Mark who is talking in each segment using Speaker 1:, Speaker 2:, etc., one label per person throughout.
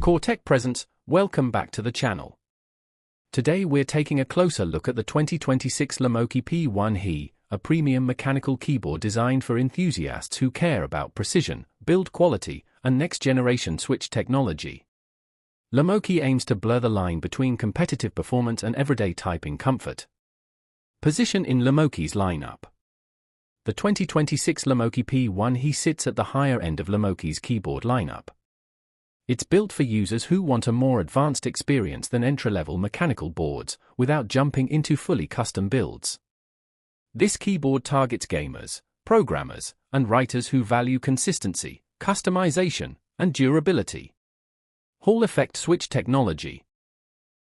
Speaker 1: Core Tech Presents, welcome back to the channel. Today we're taking a closer look at the 2026 Lemokey P1 HE, a premium mechanical keyboard designed for enthusiasts who care about precision, build quality, and next-generation switch technology. Lemokey aims to blur the line between competitive performance and everyday typing comfort. Position in Lemokey's lineup. The 2026 Lemokey P1 HE sits at the higher end of Lemokey's keyboard lineup. It's built for users who want a more advanced experience than entry-level mechanical boards, without jumping into fully custom builds. This keyboard targets gamers, programmers, and writers who value consistency, customization, and durability. Hall effect switch technology.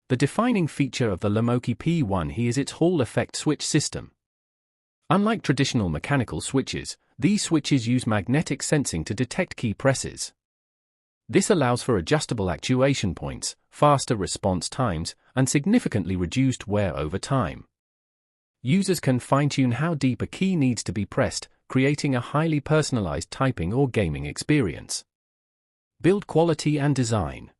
Speaker 1: The defining feature of the Lemokey P1 HE is its Hall effect switch system. Unlike traditional mechanical switches, these switches use magnetic sensing to detect key presses. This allows for adjustable actuation points, faster response times, and significantly reduced wear over time. Users can fine-tune how deep a key needs to be pressed, creating a highly personalized typing or gaming experience. Build quality and design.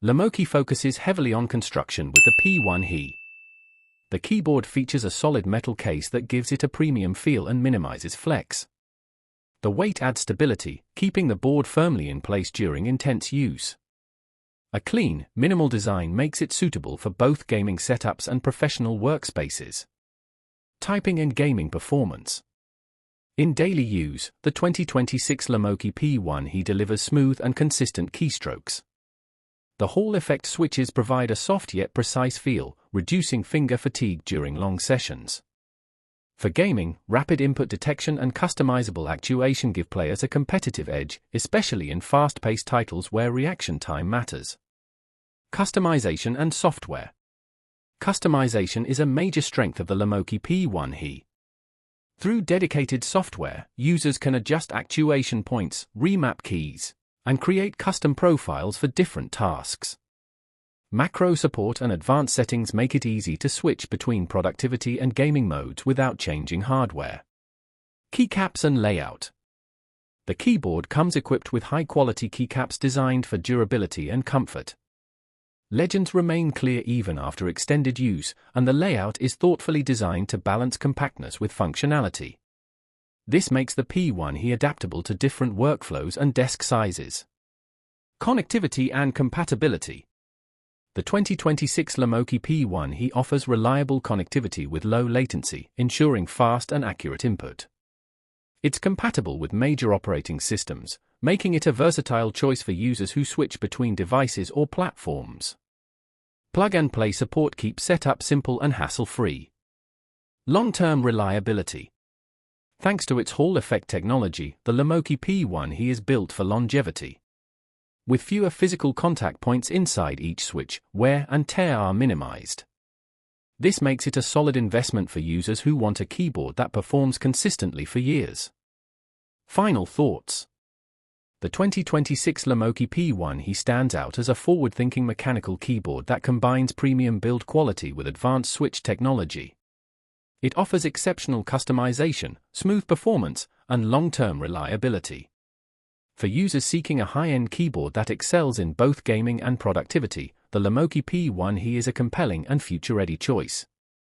Speaker 1: Lemokey focuses heavily on construction with the P1 HE. The keyboard features a solid metal case that gives it a premium feel and minimizes flex. The weight adds stability, keeping the board firmly in place during intense use. A clean, minimal design makes it suitable for both gaming setups and professional workspaces. Typing and gaming performance. In daily use, the 2026 Lemokey P1 HE delivers smooth and consistent keystrokes. The Hall effect switches provide a soft yet precise feel, reducing finger fatigue during long sessions. For gaming, rapid input detection and customizable actuation give players a competitive edge, especially in fast-paced titles where reaction time matters. Customization and software. Customization is a major strength of the Lemokey P1 HE. Through dedicated software, users can adjust actuation points, remap keys, and create custom profiles for different tasks. Macro support and advanced settings make it easy to switch between productivity and gaming modes without changing hardware. Keycaps and layout. The keyboard comes equipped with high-quality keycaps designed for durability and comfort. Legends remain clear even after extended use, and the layout is thoughtfully designed to balance compactness with functionality. This makes the P1 HE adaptable to different workflows and desk sizes. Connectivity and compatibility. The 2026 Lemokey P1 HE offers reliable connectivity with low latency, ensuring fast and accurate input. It's compatible with major operating systems, making it a versatile choice for users who switch between devices or platforms. Plug-and-play support keeps setup simple and hassle-free. Long-term reliability. Thanks to its Hall effect technology, the Lemokey P1 HE is built for longevity. With fewer physical contact points inside each switch, wear and tear are minimized. This makes it a solid investment for users who want a keyboard that performs consistently for years. Final thoughts. The 2026 Lemokey P1 HE stands out as a forward-thinking mechanical keyboard that combines premium build quality with advanced switch technology. It offers exceptional customization, smooth performance, and long-term reliability. For users seeking a high-end keyboard that excels in both gaming and productivity, the Lemokey P1 HE is a compelling and future-ready choice.